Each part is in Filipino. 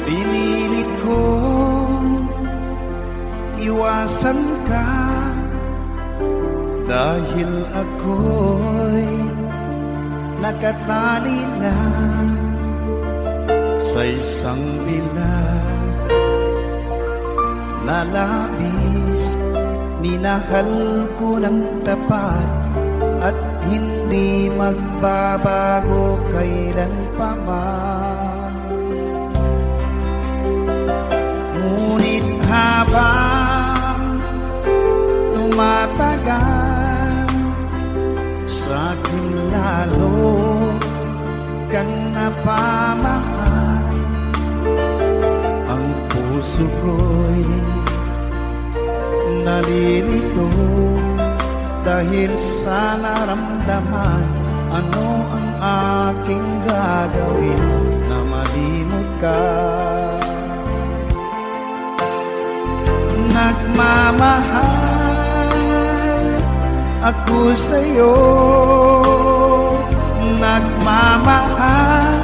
Pinilit kong iwasan ka dahil ako'y nakatali na sa isang bilang na labis. Minahal ko ng tapat at hindi magbabago kailan pa man. Ngunit habang tumatagal, sa'kin lalo kang napamahal. Ang puso ko'y nalilito dahil sa naramdaman. Ano ang aking gagawin na malimot ka? Nagmamahal ako sa'yo, nagmamahal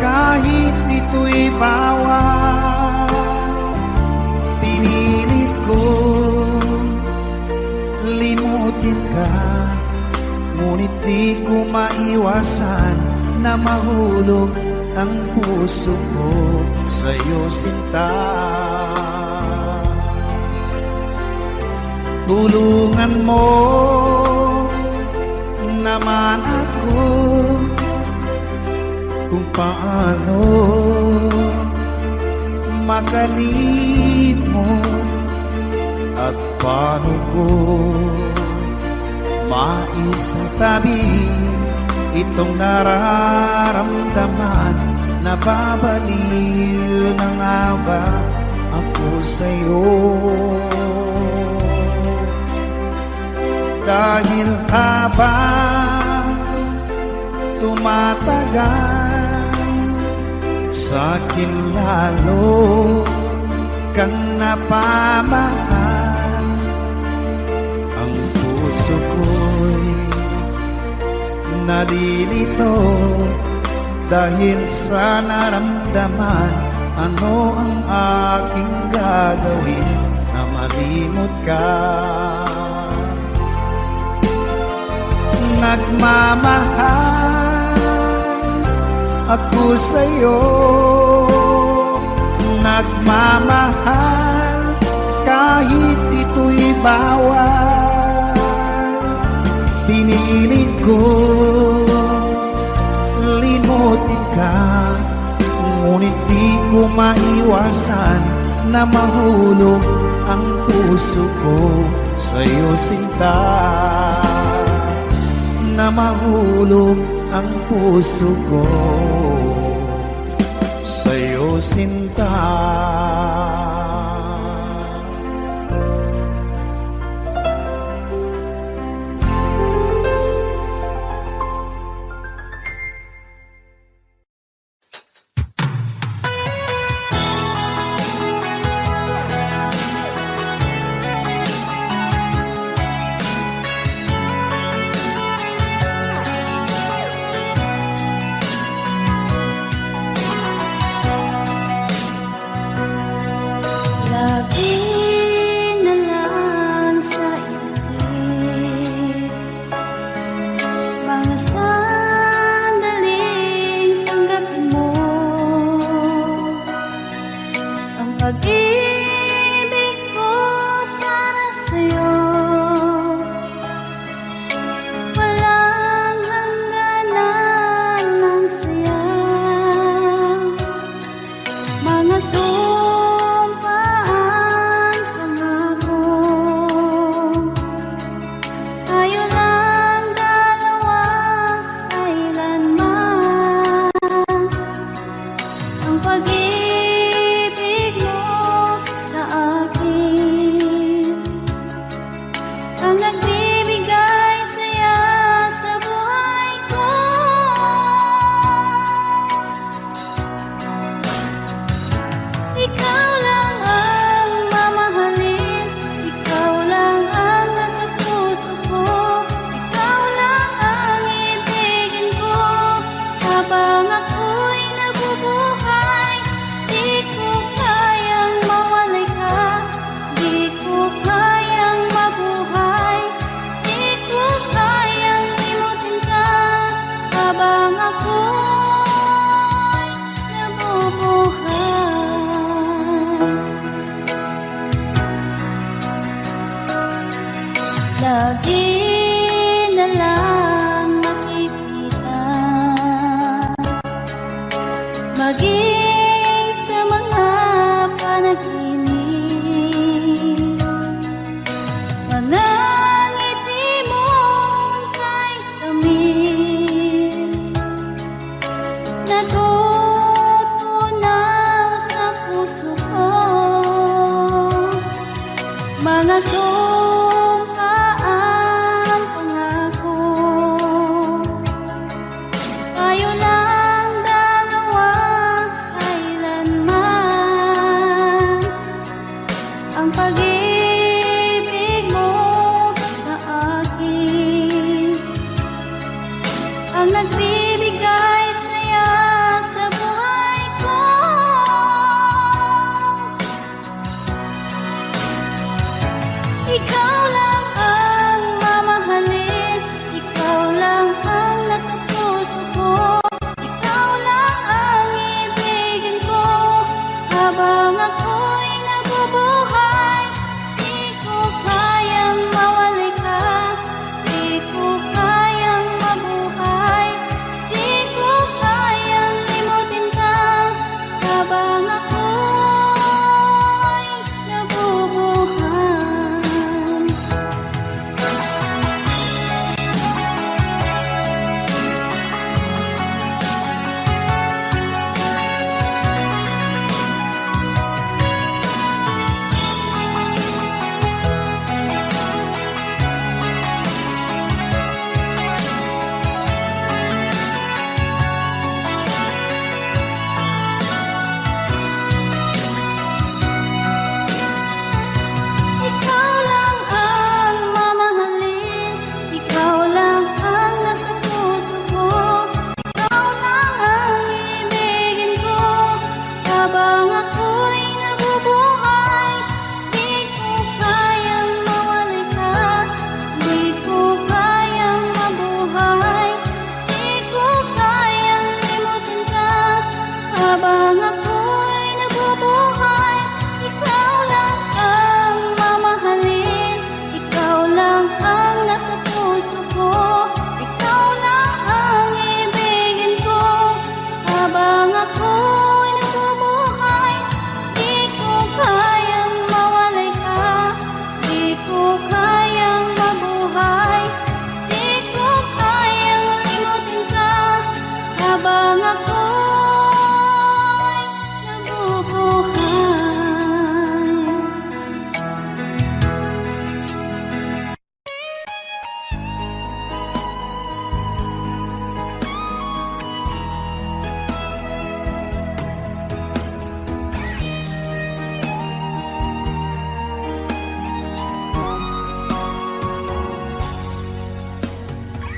kahit ito'y bawal. Pinilit kong limutin ka, ngunit di ko maiwasan na mahulog ang puso ko sa'yo, sinta. Tulungan mo naman ako kung paano makalimot at paano ko maisatabi itong nararamdaman. Nababaliw na nga ba ako sa'yo? Dahil habang tumatagal, sa'kin lalo kang napamahal. Ang puso ko'y nalilito dahil sa naramdaman. Ano ang aking gagawin na malimot ka? Nagmamahal ako sa'yo, nagmamahal kahit ito'y bawal. Pinilit ko limutin ka, ngunit di ko maiwasan na mahulog ang puso ko sa'yo, sinta. Na mahulog ang puso ko sa'yo, sinta. maging sa mga panaginip. Manangiti mong kay tamis, natutunaw sa puso ko. Mga sumpa ang pangako, tayo lang dalawa kailanman. Ang pag-ibig mo sa akin ang nagbibigay saya sa buhay ko. Ikaw lang ang mamahalin, ikaw lang ang nasa puso ko. Ikaw lang ang ibigin ko habang ako'y nabubuhay. Di ko kayang mawalay ka, di ko kayang mabuhay, di ko kayang limutin ka habang ako'y nabubuhay. Ikaw lang ang mamahalin, ikaw lang ang nasa puso ko. Ikaw lang ang ibigin ko habang ako'y nabubuhay. Di ko kayang mawalay ka, di ko kayang mabuhay, di ko kayang limutin ka habang ako'y nabubuhay. Ikaw lang ang mamahalin, ikaw lang ang nasa puso ko. Ikaw lang ang ibigin ko habang ako'y nabubuhay. Di ko kayang mawalay ka, di ko kayang mabuhay, di ko kayang limutin ka habang ako'y nabubuhay.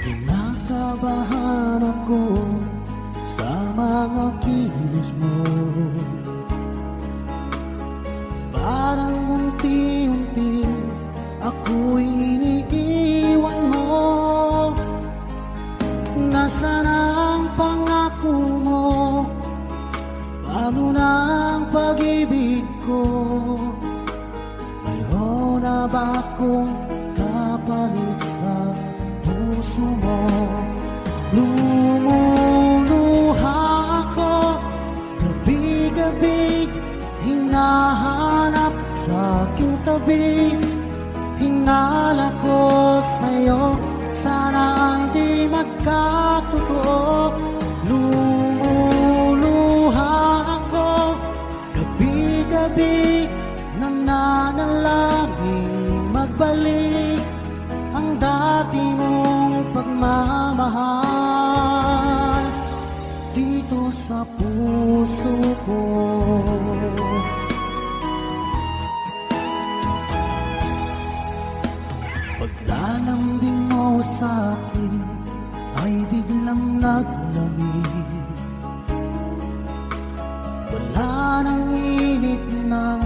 Kinakabahan ako sa mga kilos mo. Parang unti-unti ako'y iniiwan mo. Nasaan ang pangako mo? Paano na ang pag-ibig ko? Mayroon na ba akong kapalit sa puso mo? Lumuluha ako gabi-gabi, hinahanap sa aking tabi. Hinala ko sa'yo, sana hindi magkatotoo. Lumuluha ako gabi-gabi, nananalangin magbalik ang dati mong pagmamahal dito sa puso ko. Paglalambing mo sa akin ay biglang naglamig. Wala nang init ng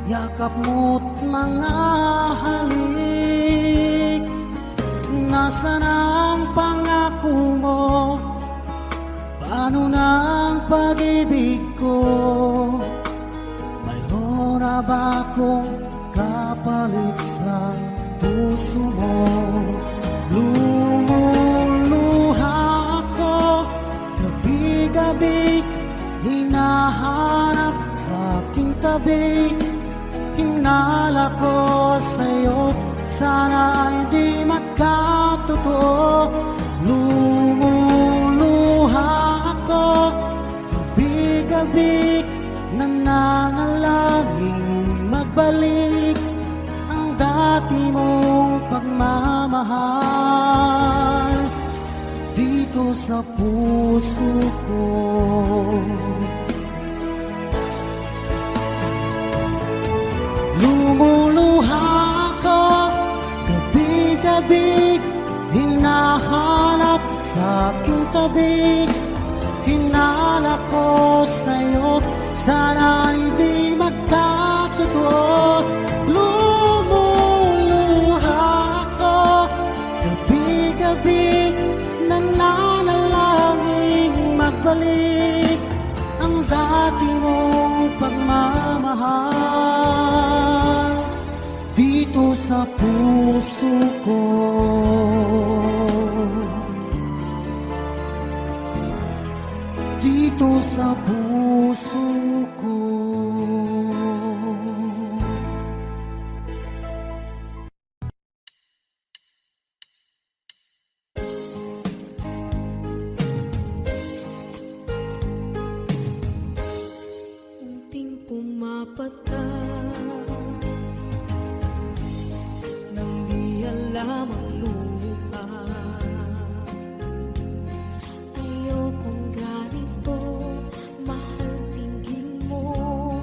yakap mo't mga halik. Nasaan ang pangako mo? Paano na ang pag-ibig ko? Mayroon na ba akong kapalit sa puso mo? Lumuluha ako gabi-gabi, hinahanap sa aking tabi. Hinala ko sa'yo, sana ay di magkatotoo. Lumuluha ako, gabi-gabi, nananalangin magbalik ang dati mong pagmamahal dito sa puso ko. Lumuluha ako, gabi-gabi, hinahanap sa aking tabi. Hinala ko sa'yo, sana hindi magkatotoo. Lumuluha ako, gabi-gabi, nananalangin magbalik ang dati mong pagmamahal dito sa puso ko. Dito sa puso ko. Unting pumapata nang di alam ang lupa. Ayokong ganito, mahal tingin mo,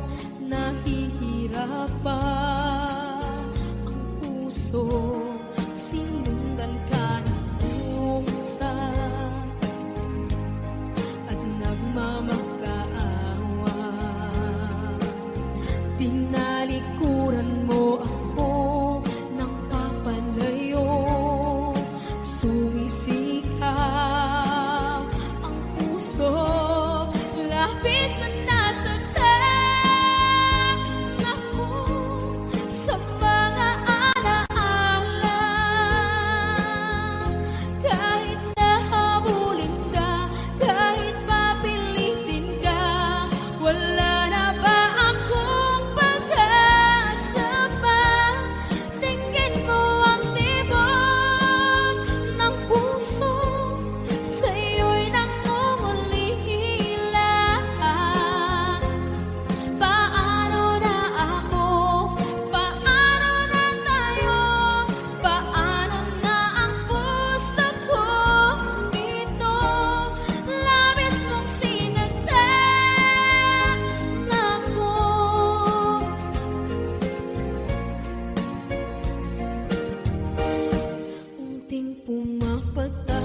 nahihirapan ang puso, sinundan ka ng pusa at nagmamakaawa. Tinalikuran mo ako ng papalayo, sumisikap ang puso, labis na nasaktan ako sa mga alaala. Kahit nahabulin ka, kahit papilitin ka, wala na ba akong pag-asa pa? Tingin mo ang tibok ng puso, sa'yo'y nangungulila. Paano na ako? Paano na tayo? Paano na ang puso ko dito? Labis mong sinagtan ako. Unting pumapata,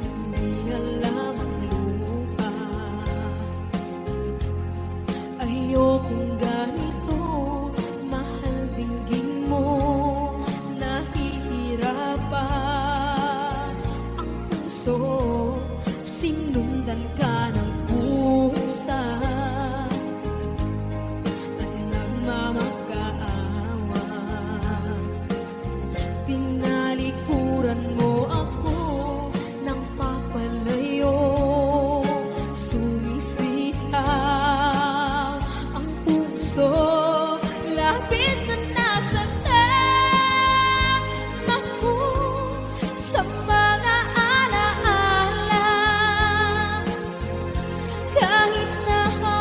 hindi alam ang lupa. Ayokong ganito, mahal dinggin mo, nahihirapan ang puso, sinundan ka ng pusa at nagmamakaawa. Tinalikuran mo ako ng papalayo, sumisihaw ang puso, labis na nasaktan ako sa mga alaala. Kahit nahabulin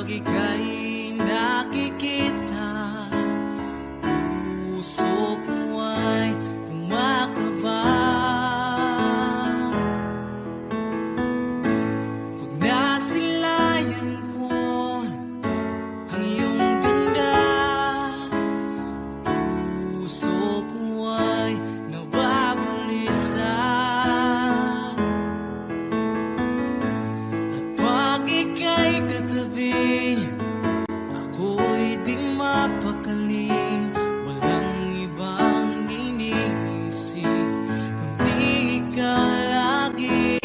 pag ika'y nakikita, puso ko ay kumakaba. Pag nasilayan ko ang iyong ganda, puso ko ay nababalisa. At pag ika'y katabi, ako'y di mapakali. Walang ibang iniisip kundi ikaw lagi.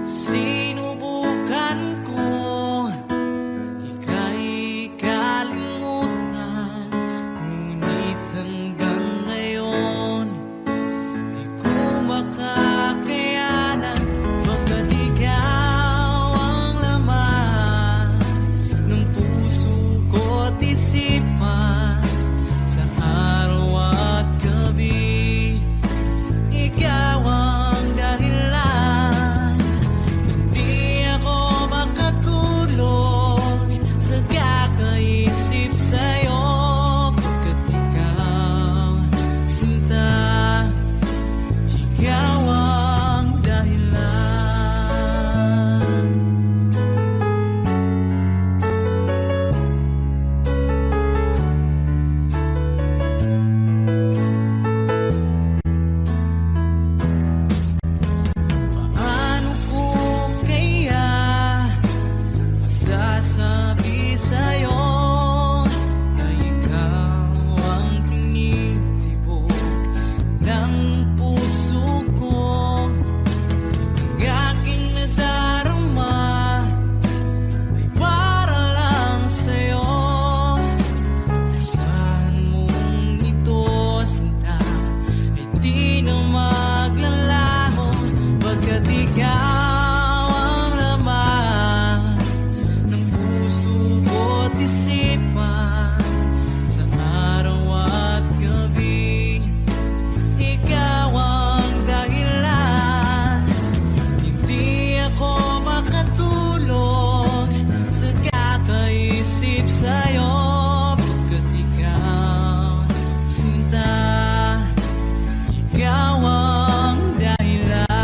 Sinubukan ko ika'y kalimutan, ngunit hanggang ngayon di ko makakayanan. Pagkat ikaw ang laman ng puso ko't isipan, sa araw at gabi ikaw ang dahilan. Di ako makatulog sa kakaisip sa'yo, pagkat ikaw, sinta, ikaw ang dahilan. Paano ko kaya masasabi sa'yo na ikaw ang tinitibok ng puso ko? Ang aking nadarama ay para lang sa'yo. Asahan mong ito, sinta, ay di na maglalaho, pagkat ikaw ang laman ng puso ko't isipan, sa araw at gabi ikaw ang dahilan. Hindi ako makatulog sa kakaisip sa'yo, pagkat ikaw, sinta, ikaw ang dahilan.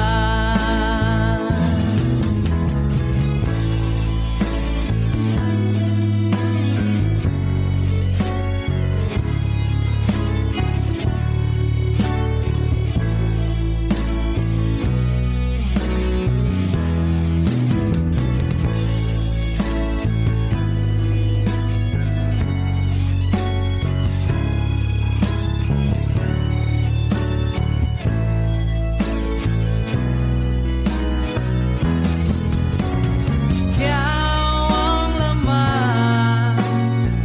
Ikaw ang laman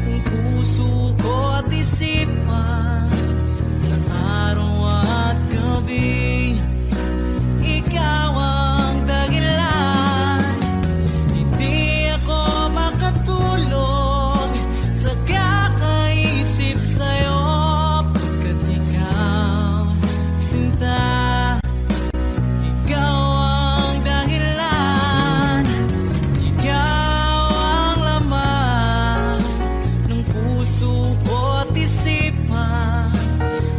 ng puso ko't isipan, sa araw at gabi ikaw ang dahilan. Hindi ako makatulog sa kakaisip sa'yo, pagkat ikaw, sinta, ikaw ang dahilan. Ikaw ang laman ng puso ko't isipan,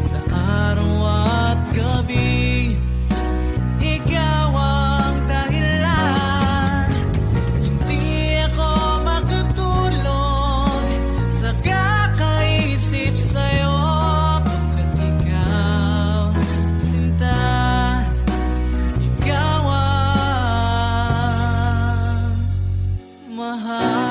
sa araw at gabi ikaw ang dahilan. Hindi ako makatulog sa kakaisip sa'yo, pagkat ikaw, sinta, ikaw ang mahal.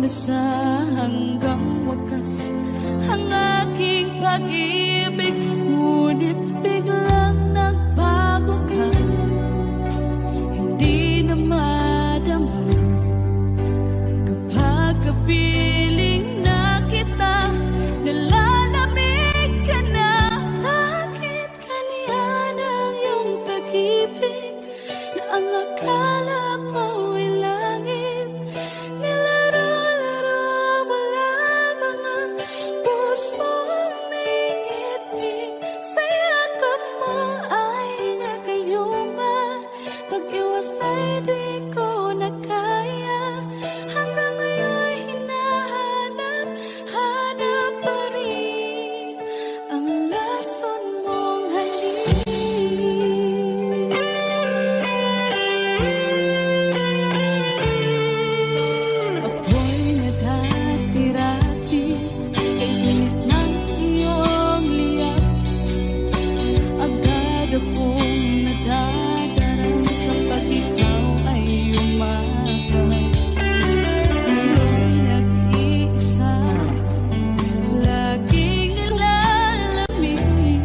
umasa hanggang wakas ang aking pag-ibig, ngunit biglang nagbago ka. Hindi na madama kapag kapiling na kita, nalalamig ka na. Bakit kaniyan ang iyong pag-ibig na ang akala ko ay langit? Nilaro-laro mo lamang ang pusong naiibig. Sa yakap mo ay nagayuma, pag-iwas ay di ko na kaya. Hanggang ngayon hinahanap-hanap pa rin ang lason mong halik. Ako'y nadati-rati, ay init ng iyong liyap. Agad akong nadadarang kapag ikaw ay umakap. Ngayon nag-iisa, laging nalalamig,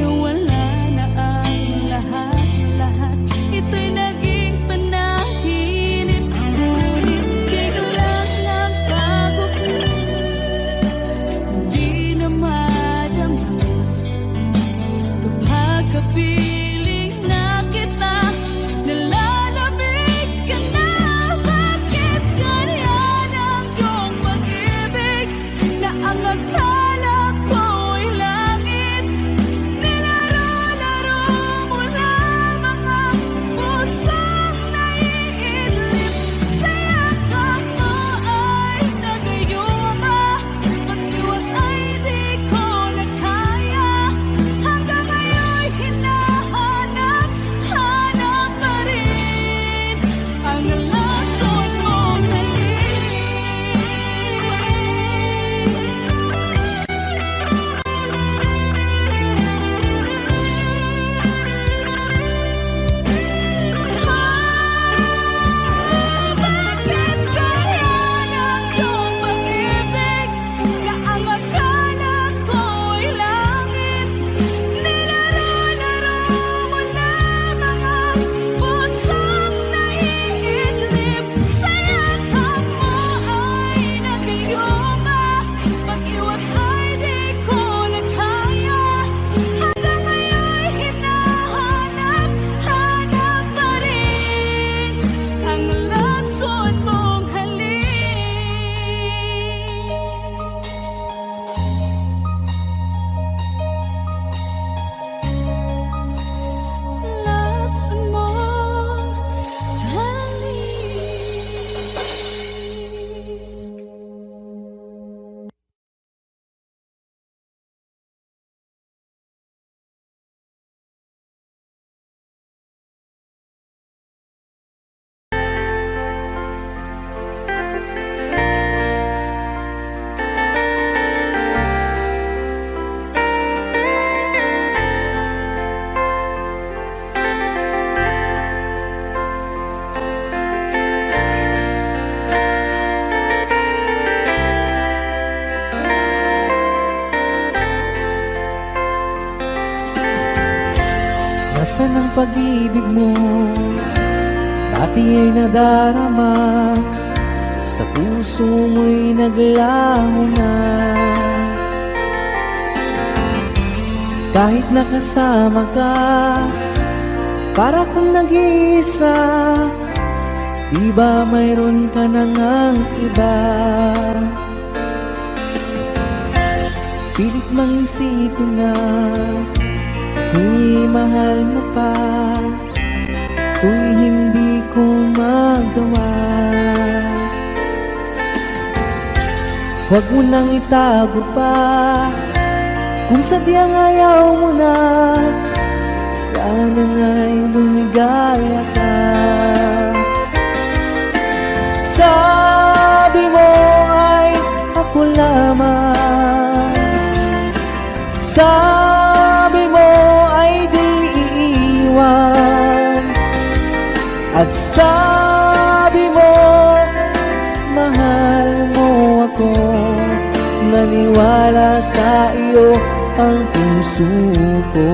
na wala na ang lahat-lahat. Ito'y naging panaginip, ngunit biglang nagbago ka. Hindi na madama kapag kapiling na kita, nalalamig ka na. Bakit ganyan ang iyong pag-ibig na ang akala ko ay langit? Nilaro-laro mo lamang ang pusong naiidlip. Sa yakap mo ay nagayuma, pag-iwas ay di ko na kaya. Hanggang ngayon hinahanap-hanap pa rin ang lason mong halik. Bakit ganyan ang iyong pag-ibig na ang akala ko ay langit? Nilaro-laro mo lamang ang pusong naiidlip. Sa yakap mo ay nagayuma, pag-iwas ay di ko na kaya. Hanggang ngayon hinahanap-hanap pa rin ang lason mong halik. Lason mong halik. Nasaan ang pag-ibig mo? Dati ay nadarama, sa puso mo'y naglaho na. Kahit nakasama ka, para kang nag-iisa. Di ba mayroon ka na ngang iba? Pilit mang isipin na kung mahal mo pa, kung hindi ko magawa. Huwag mo nang itago pa, kung sadyang ayaw mo na, sana nga'y lumigaya ka. Sabi mo ay ako lamang, sabi mo ay di iiwan, at sabi mo mahal naniwala sa iyo ang puso ko.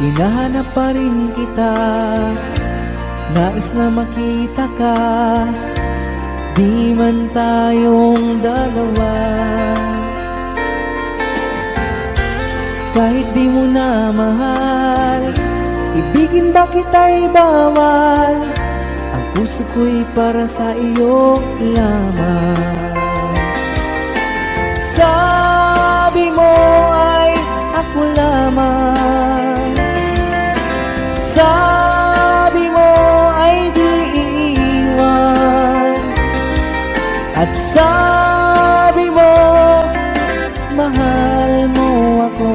Hinahanap pa rin kita, nais na makita ka, di man tayong dalawa. Kahit di mo na mahal, ibigin ba kita'y bawal, ang puso ko'y para sa iyo lamang. Sabi mo ay ako lamang, sabi mo ay di iiwan, at sabi mo mahal mo ako.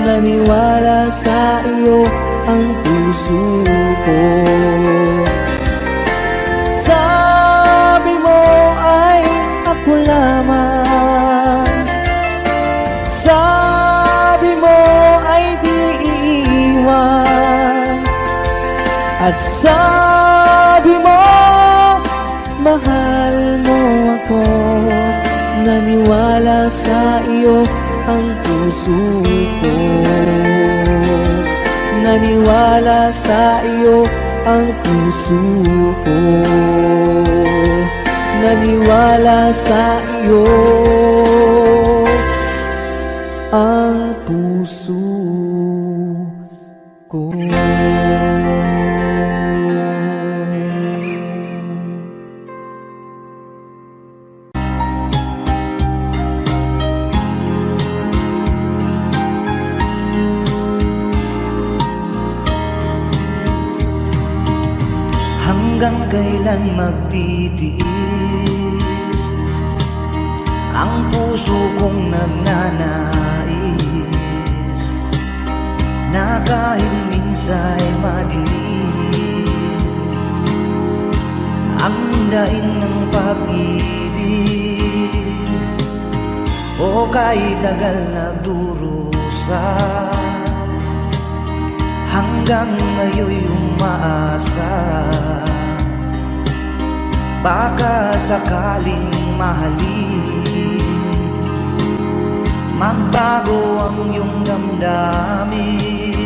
Naniwala sa iyo ang puso ko. Sabi mo ay ako lamang, sabi mo ay di iiwan, at sabi mo mahal mo ako. Naniwala sa iyo ang puso ko. Naniwala sa iyo ang puso ko. Naniwala sa iyo ang puso ko. Hanggang kailan magtitiis ang puso kong nagnanais, na kahit minsa'y madilim ang daing ng pag-ibig, o kahit tagal nagdurusa, hanggang ngayon'y umaasa, baka sakaling mahalin, magbago ang iyong damdamin.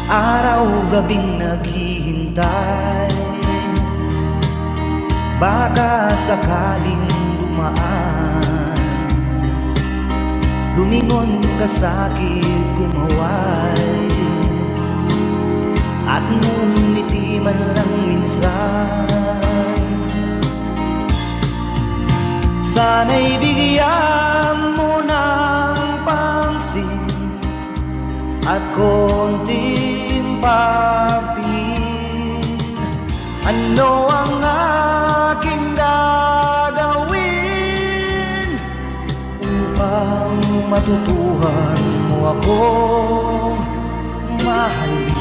Araw-gabing naghihintay, baka sakaling dumaan, lumingon ka sa'kin, kumaway, at ngumiti man lang minsan. Sana'y bigyan mo ng pansin at konting pagtingin. Ano ang aking gagawin upang matutuhan mo akong mahalin?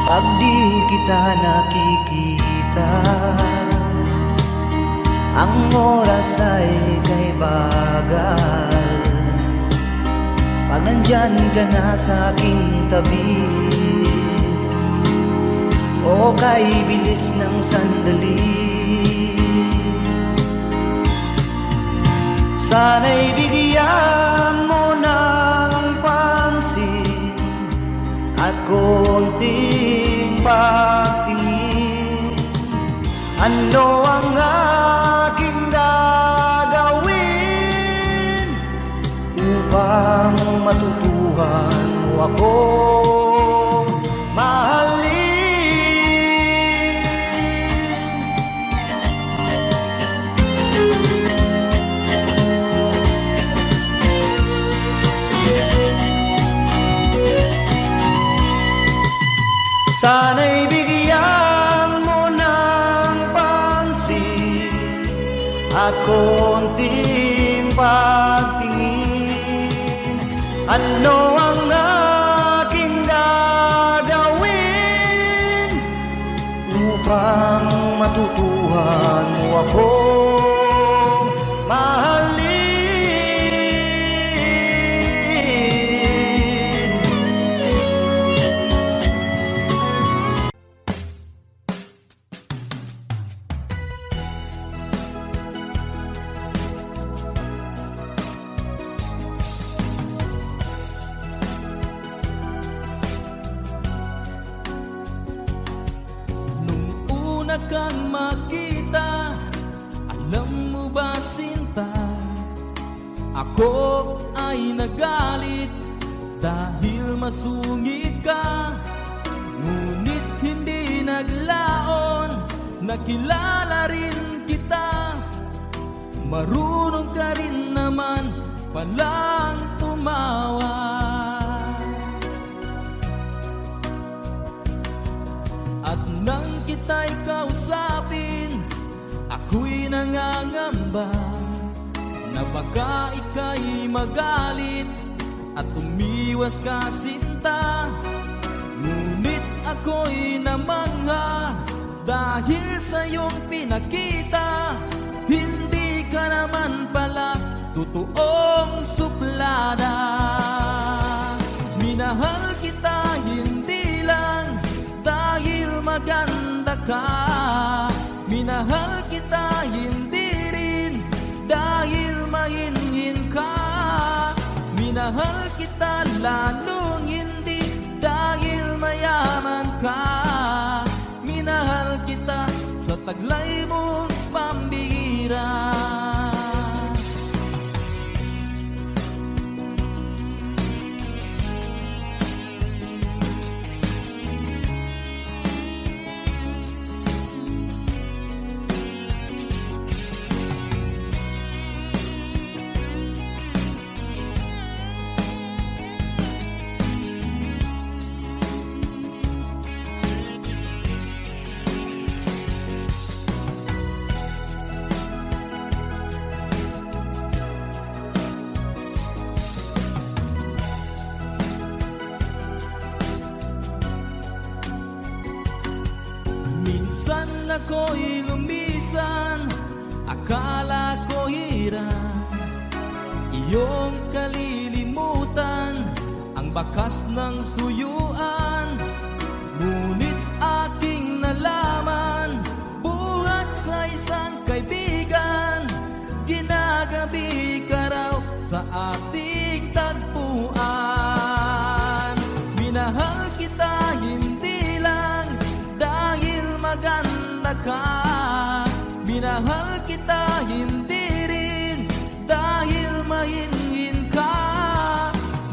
Pag di kita nakikita, ang oras ay kay bagal. Pag nandyan ka na sa aking tabi, o kay bilis ng sandali, sana'y bigyan mo ng pansin at konting pagtingin. Ano ang aking gagawin upang matutuhan mo akong mahalin? Sana'y bigyan mo ng pansin at konting pagtingin. Ano ang aking gagawin upang matutuhan mo akong mahalin? Nung una kang makita, alam mo ba sinta, ako ay nagalit dahil masungit ka. Ngunit hindi naglaon, nakilala rin kita. Marunong ka rin naman palang tumawa. At nang kita'y kausapin, ako'y nangangamba na baka ika'y magalit at umiwas ka sinta. Ngunit ako'y namangha dahil sa iyong pinakita, hindi ka naman pala totoong suplada. Minahal kita hindi lang dahil maganda ka, minahal kita hindi rin dahil mahinhin ka. Minahal kita lalong hindi dahil mayaman ka. Minahal kita sa taglay mong pambihira. Minsan ako'y lumisan, akala ko hirap iyong kalilimutan ang bakas ng suyuan. Ngunit aking nalaman, buhat sa isang kaibigan, ginagabi ka raw sa ating tagpuan. Minahal kita hindi lang dahil maganda ka, minahal kita hindi rin dahil mahinhin ka.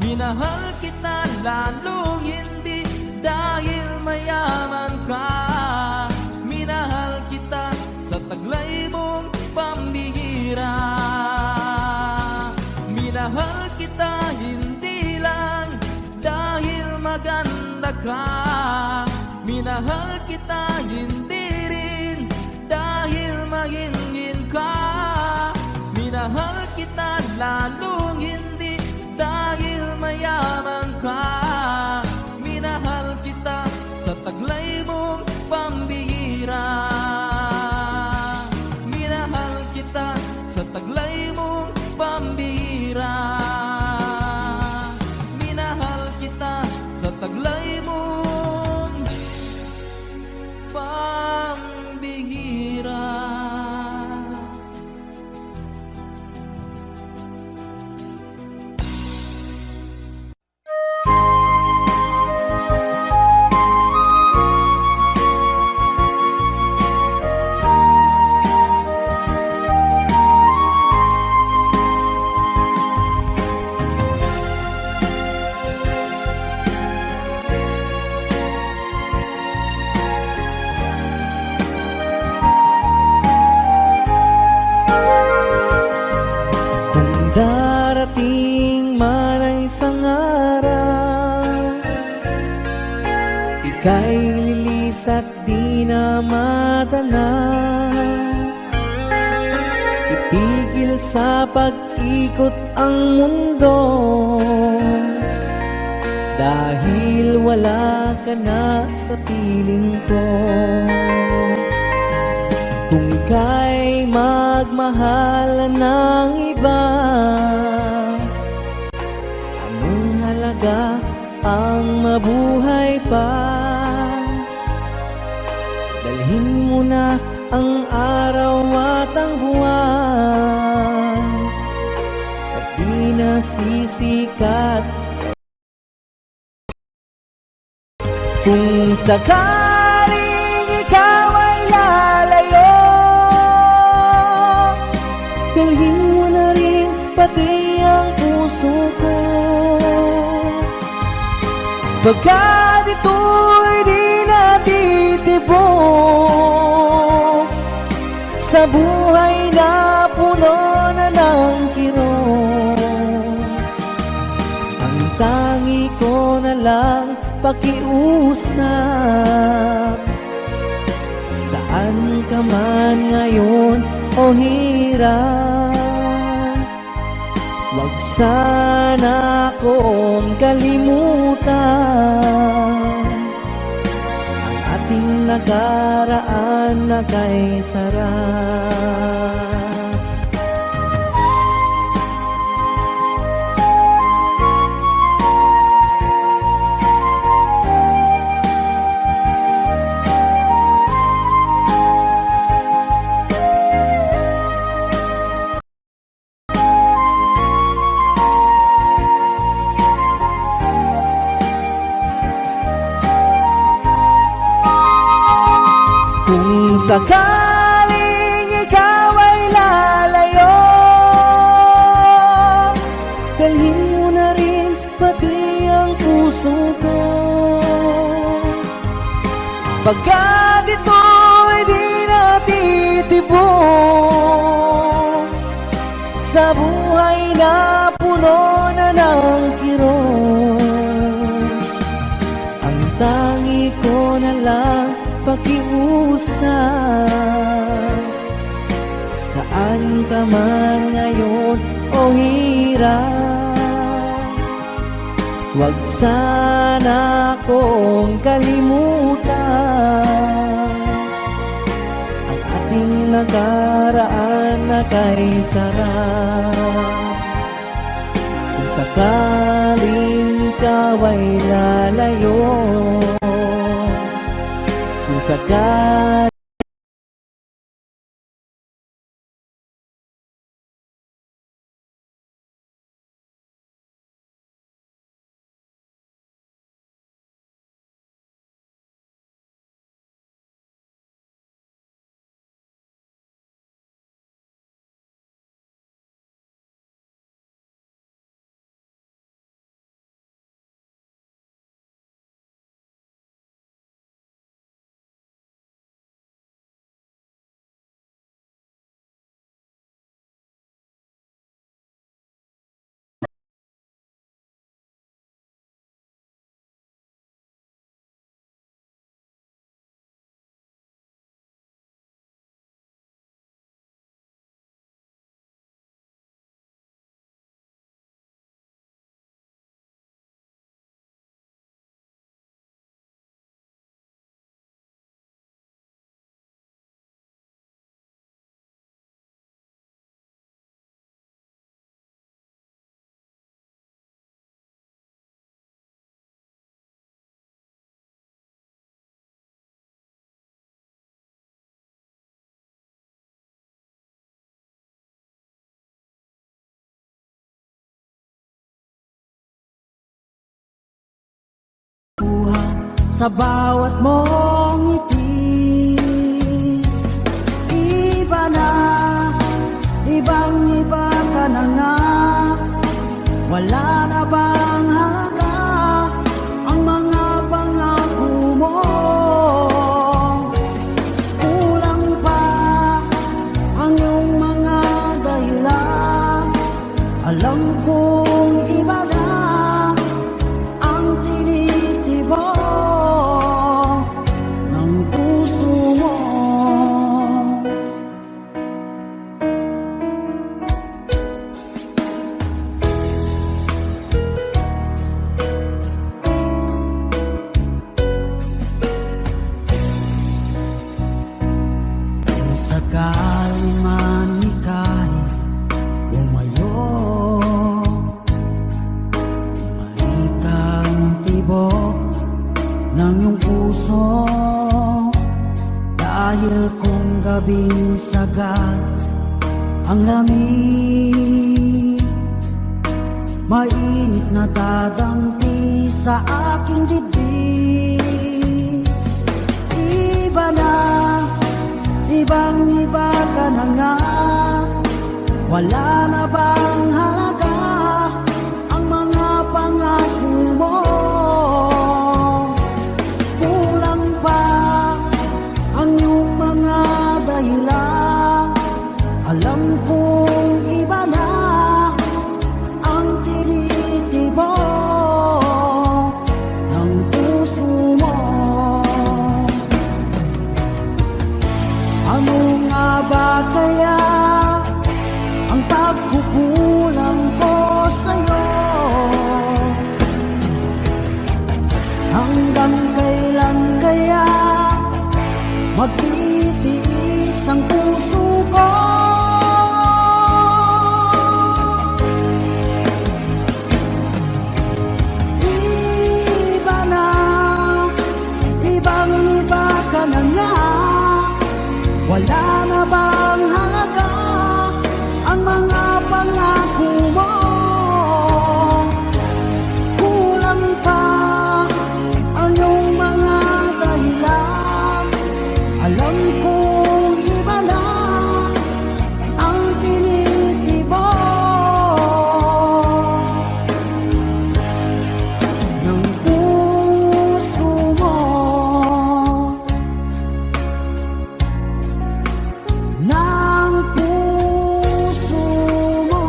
Minahal kita lalong hindi dahil mayaman ka. Minahal kita sa taglay mong pambihira. Minahal kita hindi lang dahil maganda ka, minahal kita hindi rin dahil mahinhin ka. Minahal kita lalong hindi dahil mayaman ka. Minahal kita sa taglay mong pambihira. Minahal kita sa taglay mong pambihira. Minahal kita sa taglay mong pambihira. Darating man ay isang araw, ika'y nais at di na madala. Itigil sa pag-ikot ang mundo, dahil wala ka na sa piling ko. Kung ika'y magmahal ng iba, anong halaga ang mabuhay pa? Dalhin mo na ang araw at ang buwan, at di na sisikat. Kung sakaling ikaw ay lalayo, dalhin mo na rin pati ang puso ko. Pagkat ito'y di natitibok sa buhay na puno na ng kirot, ang tangi ko na lang pakiusap. Saan ka man ngayon o hirap, wag sana akong kalimutan ang ating nakaraan na kay sarap. Kung sakaling ikaw ay lalayo, dalhin mo na rin pati ang puso ko. Pagkat ito'y di natitibok sa buhay na puno na ng kirot, ang tangi ko na lang pakiusap. Saan ka man ngayon o hirap, wag sana akong kalimutan ang ating nakaraan na kay sarap. Kung sakaling ikaw ay lalayo, kung sakaling sa bawat mong ngiti, iba na, ibang-iba ka na nga. Wala na bang halaga ang mga pangako mo? Kulang pa ang iyong mga dahilan. Alam kong iba na ang tinitibok ng sakali man ika'y umayo, malikang tibok ng iyong puso. Dahil kung gabing sagad ang lamig, mainit na dadampi sa aking dibdib. Iba na, ibang iba ka na nga, wala na bang halaga ang mga pangako mo? Kulang pa ang iyong mga dahilan, alam kong iba na ang tinitibok ng puso mo. Ano nga ba kaya ang pagkukulang ko sa'yo? Hanggang kailan kaya magtitiis ang puso ko? Iba na, ibang iba ka na nga, wala na bang halaga ang mga pangako mo? Kulang pa ang iyong mga dahilan, alam kong iba na ang tinitibok ng puso mo. Ng puso mo.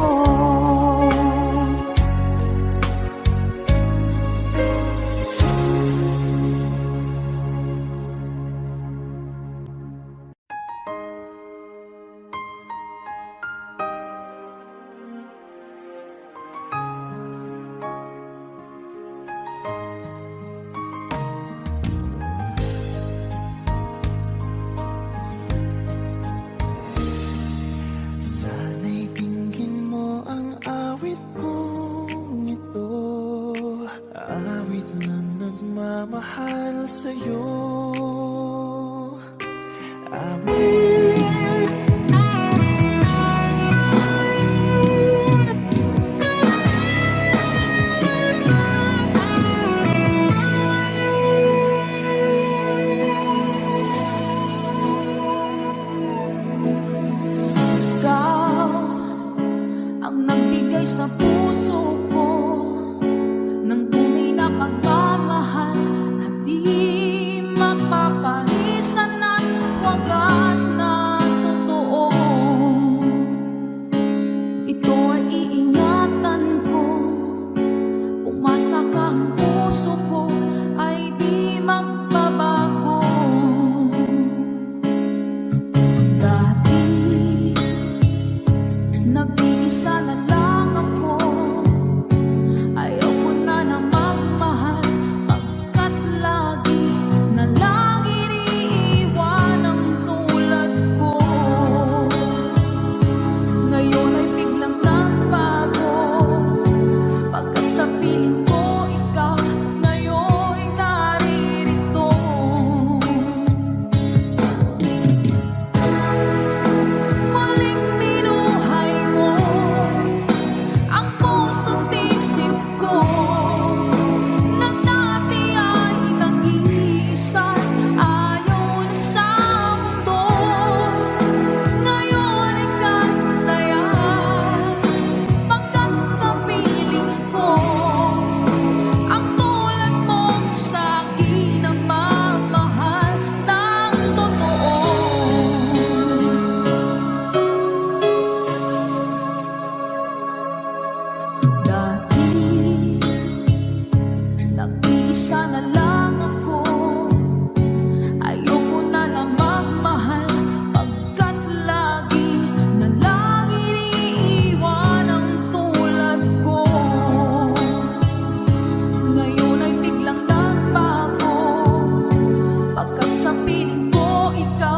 Sana'y tingin mo ang awit kong ito, awit na nagmamahal sa'yo. Ikaw ang nagbigay sa puso ko ng tunay na pagmamahal na di mapaparisan at wagas na totoo. Ito ay iingatan ko, umasa ka ang puso ko ay di magbabago. Dati nag-iisa na lang ako, ayaw ko na na magmahal, pagkat lagi na lang iniiwan ang tulad ko. Ngayon ay biglang nagbago, pagkat sa piling ko ikaw ngayon naririto. Maling binuhay mo ang puso't isip ko, na dati ay nag-iisa, ayaw na sa mundo. Ngayon ay kasaya, pagkat kapiling ko ang tulad mong sa'kin ang mamahal ng totoo. Dati nag-iisa na lang ako, ayoko na na magmahal, pagkat lagi na lang iniiwan ang tulad ko. Ngayon ay biglang nagbago, pagkat sa piling ko ikaw